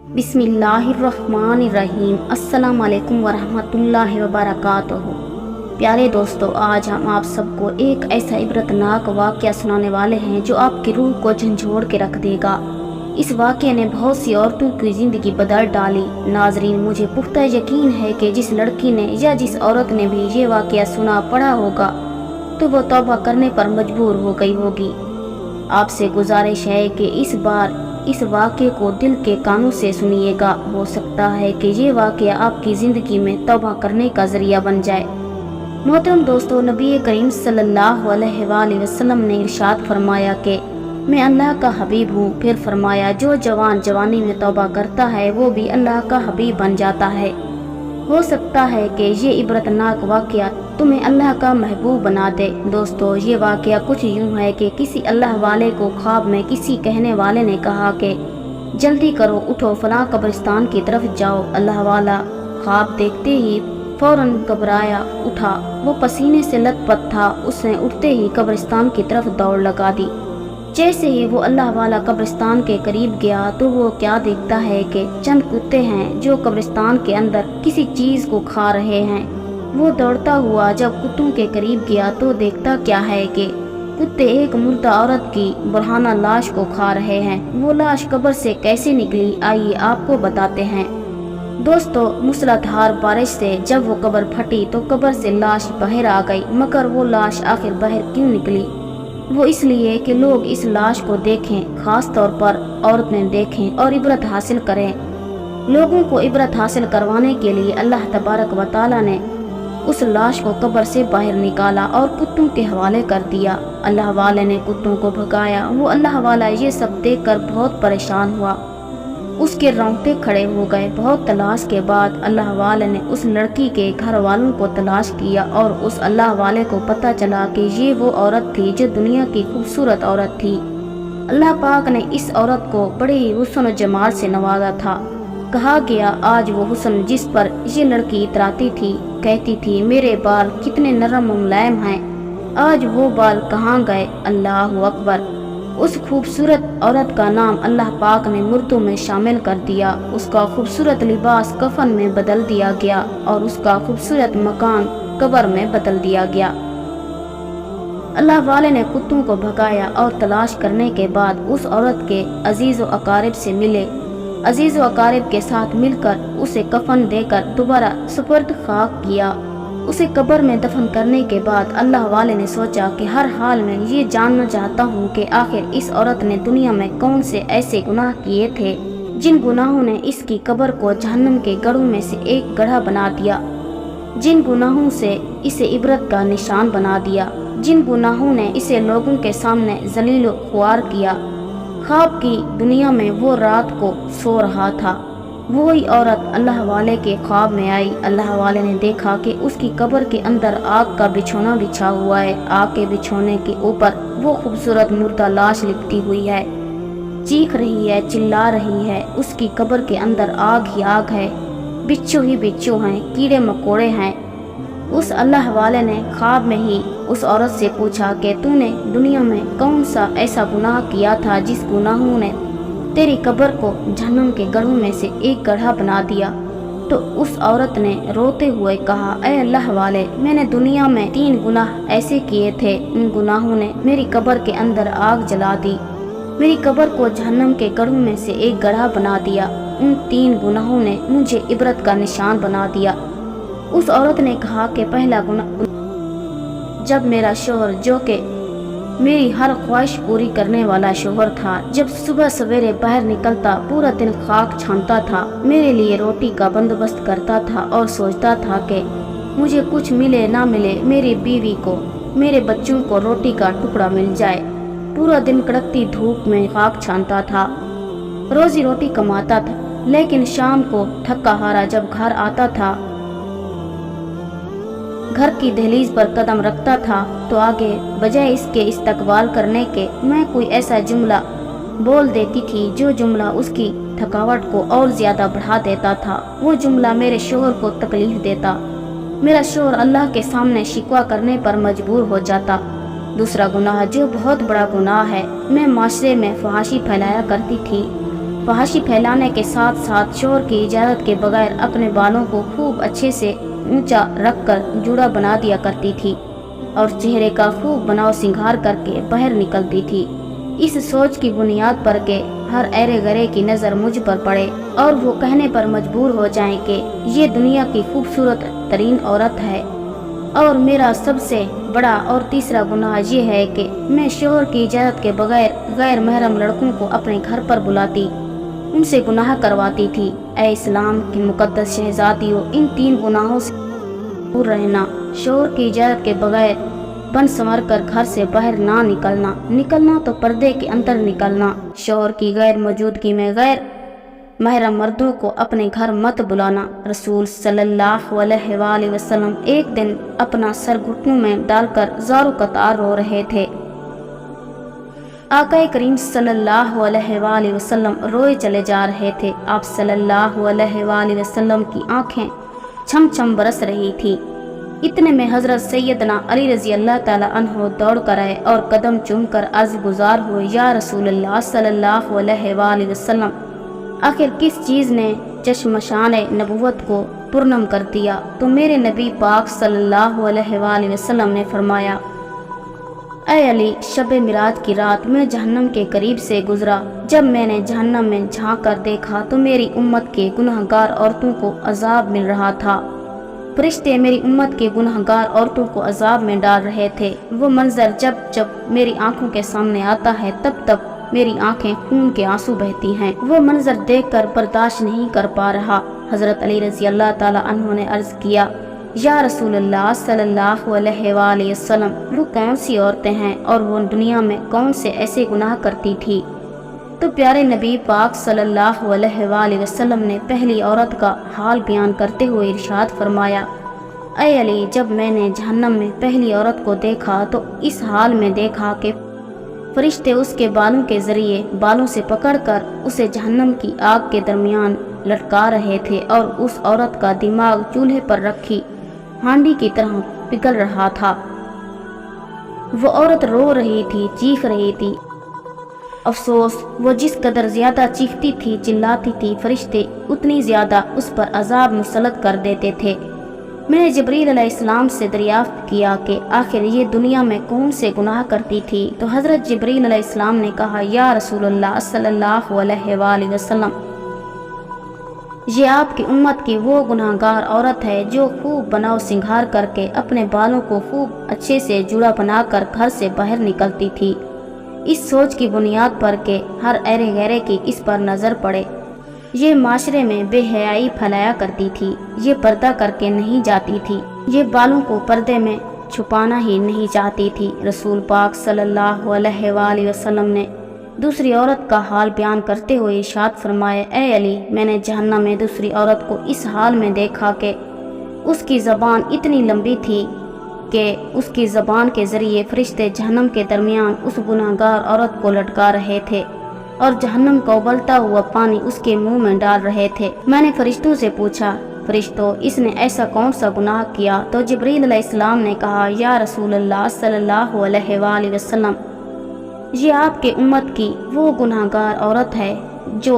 बिस्मिल्लाहिर्रहमानिर्रहीम। अस्सलाम वालेकुम वरहमतुल्लाहि वबरकातुहू। प्यारे दोस्तों, आज हम आप सबको एक ऐसा इबरतनाक वाक़या सुनाने वाले हैं जो आपकी रूह को झंझोड़ के रख देगा। इस वाक़ये ने बहुत सी औरतों की ज़िंदगी बदल डाली। नाजरीन, मुझे पुख्ता यकीन है कि जिस लड़की ने या जिस औरत ने भी ये वाक़या सुना पढ़ा होगा तो वो तौबा करने पर मजबूर हो गई होगी। आपसे गुजारिश है कि इस बार इस वाक़ये को दिल के कानों से सुनिएगा। हो सकता है कि ये वाक़या आपकी ज़िंदगी में तौबा करने का ज़रिया बन जाए। मोहतरम दोस्तों, नबी करीम सल्लल्लाहु अलैहि वसल्लम ने इरशाद फरमाया कि मैं अल्लाह का हबीब हूँ। फिर फरमाया, जो जवान जवानी में तौबा करता है वो भी अल्लाह का हबीब बन जाता है। हो सकता है कि ये इबरतनाक वाक़या तुम्हें अल्लाह का महबूब बना दे। दोस्तों, ये वाक़या कुछ यूँ है कि किसी अल्लाह वाले को ख्वाब में किसी कहने वाले ने कहा कि जल्दी करो, उठो, फलां कब्रिस्तान की तरफ जाओ। अल्लाह वाला ख्वाब देखते ही फौरन घबराया उठा। वो पसीने से लथपथ था। उसने उठते ही कब्रिस्तान की तरफ दौड़ लगा दी। जैसे ही वो अल्लाह वाला कब्रिस्तान के करीब गया तो वो क्या देखता है कि चंद कुत्ते हैं जो कब्रिस्तान के अंदर किसी चीज़ को खा रहे हैं। वो दौड़ता हुआ जब कुत्तों के करीब गया तो देखता क्या है कि कुत्ते एक मुर्दा औरत की बुरहाना लाश को खा रहे हैं। वो लाश कब्र से कैसे निकली, आइए आपको बताते हैं। दोस्तों, मूसलाधार बारिश से जब वो कब्र फटी तो कब्र से लाश बाहर आ गई। मगर वो लाश आखिर बाहर क्यों निकली? वो इसलिए कि लोग इस लाश को देखें, खास तौर पर औरतें देखें और इबरत हासिल करें। लोगों को इबरत हासिल करवाने के लिए अल्लाह तबारक व तआला ने उस लाश को कब्र से बाहर निकाला और कुत्तों के हवाले कर दिया। अल्लाह वाले ने कुत्तों को भगाया। वो अल्लाह वाला ये सब देखकर बहुत परेशान हुआ। उसके रोंगटे खड़े हो गए। बहुत तलाश के बाद अल्लाह वाले ने उस लड़की के घर वालों को तलाश किया और उस अल्लाह वाले को पता चला कि ये वो औरत थी जो दुनिया की खूबसूरत औरत थी। अल्लाह पाक ने इस औरत को बड़े ही हुस्न जमाल से नवाजा था। कहा गया, आज वो हुस्न जिस पर ये लड़की इतराती थी, कहती थी मेरे बाल कितने नरम और मुलायम हैं, आज वो बाल कहाँ गए। अल्लाह अकबर। उस खूबसूरत औरत का नाम अल्लाह पाक ने मुर्दों में शामिल कर दिया। उसका खूबसूरत लिबास कफन में बदल दिया गया और उसका खूबसूरत मकान कब्र में बदल दिया गया। अल्लाह वाले ने कुत्तों को भगाया और तलाश करने के बाद उस औरत के अजीज़ व अकारिब से मिले। अजीज़ व अकारिब के साथ मिलकर उसे कफन देकर दोबारा सुपर्द खाक किया। उसे कब्र में दफन करने के बाद अल्लाह वाले ने सोचा कि हर हाल में ये जानना चाहता हूँ कि आखिर इस औरत ने दुनिया में कौन से ऐसे गुनाह किए थे जिन गुनाहों ने इसकी कब्र को जहन्नम के गढ़ों में से एक गड्ढा बना दिया, जिन गुनाहों से इसे इबरत का निशान बना दिया, जिन गुनाहों ने इसे लोगों के सामने जलील ख्वार किया। ख्वाब की दुनिया में वो रात को सो रहा था। वही औरत अल्लाह वाले के ख्वाब में आई। अल्लाह वाले ने देखा कि उसकी कब्र के अंदर आग का बिछोना बिछा हुआ है। आग के बिछोने के ऊपर वो खूबसूरत मुर्दा लाश लिपटी हुई है, चीख रही है, चिल्ला रही है। उसकी कब्र के अंदर आग ही आग है, बिच्छू ही बिच्छू हैं, कीड़े मकोड़े हैं। उस अल्लाह वाले ने ख्वाब में ही उस औरत से पूछा कि तूने दुनिया में कौन सा ऐसा गुनाह किया था जिस गुनाहों ने तेरी कब्र को जहन्नम के गढ़ों में से एक गड्ढा बना दिया। तो उस औरत ने रोते हुए कहा, ऐ अल्लाह वाले, मैंने दुनिया में 3 गुनाह ऐसे किए थे। उन गुनाहों ने मेरी कब्र के अंदर आग जला दी, मेरी कब्र को जहन्नम के गढ़ों में से एक गड्ढा बना दिया। उन 3 गुनाहों ने मुझे इबरत का निशान बना दिया। उस औरत ने कहा कि पहला गुनाह जब मेरा शोहर, जो कि मेरी हर ख्वाहिश पूरी करने वाला शोहर था, जब सुबह सवेरे बाहर निकलता पूरा दिन खाक छानता था, मेरे लिए रोटी का बंदोबस्त करता था और सोचता था कि मुझे कुछ मिले ना मिले मेरी बीवी को, मेरे बच्चों को रोटी का टुकड़ा मिल जाए। पूरा दिन कड़कती धूप में खाक छानता था, रोजी रोटी कमाता था, लेकिन शाम को थका हारा जब घर आता था, घर की दहलीज पर कदम रखता था तो आगे बजाय इसके इस्तकबाल करने के मैं कोई ऐसा जुमला बोल देती थी जो जुमला उसकी थकावट को और ज़्यादा बढ़ा देता था। वो जुमला मेरे शोहर को तकलीफ देता। मेरा शोहर अल्लाह के सामने शिकवा करने पर मजबूर हो जाता। दूसरा गुनाह, जो बहुत बड़ा गुनाह है, मैं माशरे में फहाशी फैलाया करती थी। फहाशी फैलाने के साथ साथ शोहर की इजाज़त के बगैर अपने बालों को खूब अच्छे से ऊंचा रखकर जूड़ा बना दिया करती थी और चेहरे का खूब बनाव श्रृंगार करके बाहर निकलती थी। इस सोच की बुनियाद पर के हर ऐरे गरे की नज़र मुझ पर पड़े और वो कहने पर मजबूर हो जाएं कि ये दुनिया की खूबसूरत तरीन औरत है। और मेरा सबसे बड़ा और तीसरा गुनाह ये है कि मैं शोहर की इजाज़त के बगैर गैर महरम लड़कों को अपने घर पर बुलाती, उनसे गुनाह करवाती थी। ऐ इस्लाम की मुकद्दस शहजादियों, इन 3 गुनाहों से दूर रहना। शोहर की इजाज़त के बगैर बन संवर कर घर से बाहर ना निकलना तो पर्दे के अंदर निकलना। शोहर की गैर मौजूदगी में गैर महरम मर्दों को अपने घर मत बुलाना। रसूल सल्लल्लाहु अलैहि वसल्लम एक दिन अपना सर घुटनों में डालकर ज़ारो कतार रो रहे थे। आका करीम सल्लल्लाहु अलैहि वसल्लम रोए चले जा रहे थे। आप सल्लल्लाहु अलैहि वसल्लम की आंखें छम छम बरस रही थी। इतने में हजरत सैयदना अली रजी अल्लाह ताला अन्हो दौड़ कर आए और कदम चूमकर अर्ज गुजार हुए, या रसूलल्लाह सल्लल्लाहु अलैहि वसल्लम, आखिर किस चीज़ ने चश्मशान नबुवत को पुरनम कर दिया? तो मेरे नबी पाक सल्लल्लाहु अलैहि वसल्लम ने फरमाया, ऐ अली, शब मिराज की रात मैं जहन्नम के करीब से गुजरा। जब मैंने जहन्नम में झांक कर देखा तो मेरी उम्मत के गुनहगार औरतों को अजाब मिल रहा था। फरिश्ते मेरी उम्मत के गुनहगार औरतों को अजाब में डाल रहे थे। वो मंजर जब जब मेरी आंखों के सामने आता है तब तब मेरी आंखें खून के आंसू बहती हैं। वो मंजर देखकर बर्दाश्त नहीं कर पा रहा। हजरत अली रजी अल्लाह ताला अन्हु ने अर्ज किया, या रसूलल्लाह सल्लल्लाहु अलैहि वसल्लम, वो कौन सी औरतें हैं और वो दुनिया में कौन से ऐसे गुनाह करती थी? तो प्यारे नबी पाक सल्लल्लाहु अलैहि वसल्लम ने पहली औरत का हाल बयान करते हुए इरशाद फरमाया, ऐ अली, जब मैंने जहन्नम में पहली औरत को देखा तो इस हाल में देखा कि फरिश्ते उसके बालों के जरिए बालों से पकड़कर उसे जहन्नम की आग के दरमियान लटका रहे थे और उस औरत का दिमाग चूल्हे पर रखी हांडी की तरह पिघल रहा था। वो औरत रो रही थी, चीख रही थी। अफसोस, वो जिस कदर ज्यादा चीखती थी, चिल्लाती थी, फरिश्ते उतनी ज्यादा उस पर अजाब मुसल्लत कर देते थे। मैंने जिब्रील अलैहिस्सलाम से दरियाफ्त किया कि आखिर ये दुनिया में कौन से गुनाह करती थी? तो हजरत जिब्रील अलैहिस्सलाम ने कहा, या रसूलल्लाह सल्लल्लाहु अलैहि वसल्लम, ये आपकी उम्मत की वो गुनाहगार औरत है जो खूब बनाव श्रृंगार करके अपने बालों को खूब अच्छे से जुड़ा बनाकर घर से बाहर निकलती थी। इस सोच की बुनियाद पर के हर ऐरे गैरे की इस पर नज़र पड़े। ये माशरे में बेहयाई फैलाया करती थी। ये पर्दा करके नहीं जाती थी। ये बालों को पर्दे में छुपाना ही नहीं चाहती थी। रसूल पाक सल्लल्लाहु अलैहि वसल्लम ने दूसरी औरत का हाल बयान करते हुए इरशाद फरमाया, ऐ अली, मैंने जहन्नम में दूसरी औरत को इस हाल में देखा कि उसकी ज़बान इतनी लंबी थी कि उसकी ज़बान के ज़रिए फरिश्ते जहन्नम के दरमियान उस गुनाहगार औरत को लटका रहे थे और जहन्नम का उबलता हुआ पानी उसके मुंह में डाल रहे थे। मैंने फरिश्तों से पूछा, फरिश्तों, इसने ऐसा कौन सा गुनाह किया? तो जिब्रील अलैहिस्सलाम ने कहा, या रसूलल्लाह सल्लल्लाहु अलैहि वसल्लम, ये आपके उम्मत की वो गुनाहगार औरत है जो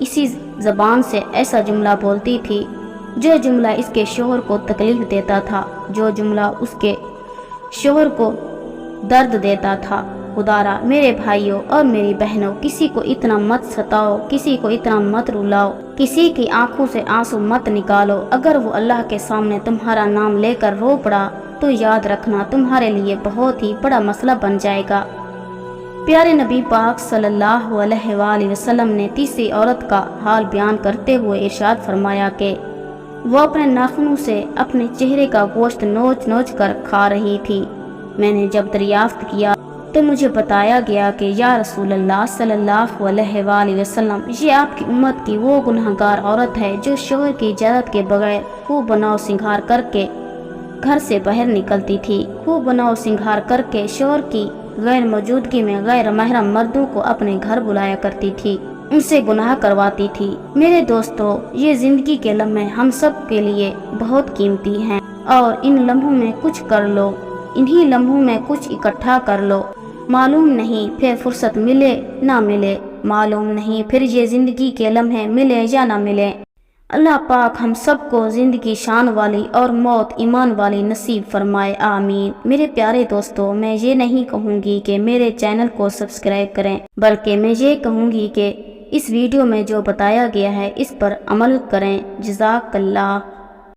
इसी ज़बान से ऐसा जुमला बोलती थी जो जुमला इसके शोहर को तकलीफ देता था, जो जुमला उसके शोहर को दर्द देता था। खुदारा, मेरे भाइयों और मेरी बहनों, किसी को इतना मत सताओ, किसी को इतना मत रुलाओ, किसी की आंखों से आंसू मत निकालो। अगर वो अल्लाह के सामने तुम्हारा नाम लेकर रो पड़ा तो याद रखना तुम्हारे लिए बहुत ही बड़ा मसला बन जाएगा। प्यारे नबी पाक सल्लल्लाहु अलैहि वसल्लम ने तीसरी औरत का हाल बयान करते हुए इरशाद फरमाया कि वो अपने नाखूनों से अपने चेहरे का गोश्त नोच नोच कर खा रही थी। मैंने जब दरियाफ्त किया तो मुझे बताया गया कि या रसूलल्लाह सल्लल्लाहु अलैहि वसल्लम, ये आपकी उम्मत की वो गुनहगार औरत है जो शोहर की इजाज़त के बगैर खूब बनाव श्रृंगार करके घर से बाहर निकलती थी। खूब बनाव श्रृंगार करके शोहर की गैर मौजूदगी में गैर महरम मर्दों को अपने घर बुलाया करती थी, उनसे गुनाह करवाती थी। मेरे दोस्तों, ये जिंदगी के लम्हे हम सब के लिए बहुत कीमती हैं और इन लम्हों में कुछ कर लो, इन्हीं लम्हों में कुछ इकट्ठा कर लो। मालूम नहीं फिर फुर्सत मिले ना मिले, معلوم نہیں پھر یہ زندگی کے لمحے ملے یا نہ ملے۔ اللہ پاک ہم سب کو زندگی شان والی اور موت ایمان والی نصیب فرمائے، آمین۔ میرے پیارے دوستو، میں یہ نہیں کہوں گی کہ میرے چینل کو سبسکرائب کریں، بلکہ میں یہ کہوں گی کہ اس ویڈیو میں جو بتایا گیا ہے اس پر عمل کریں۔ جزاک اللہ۔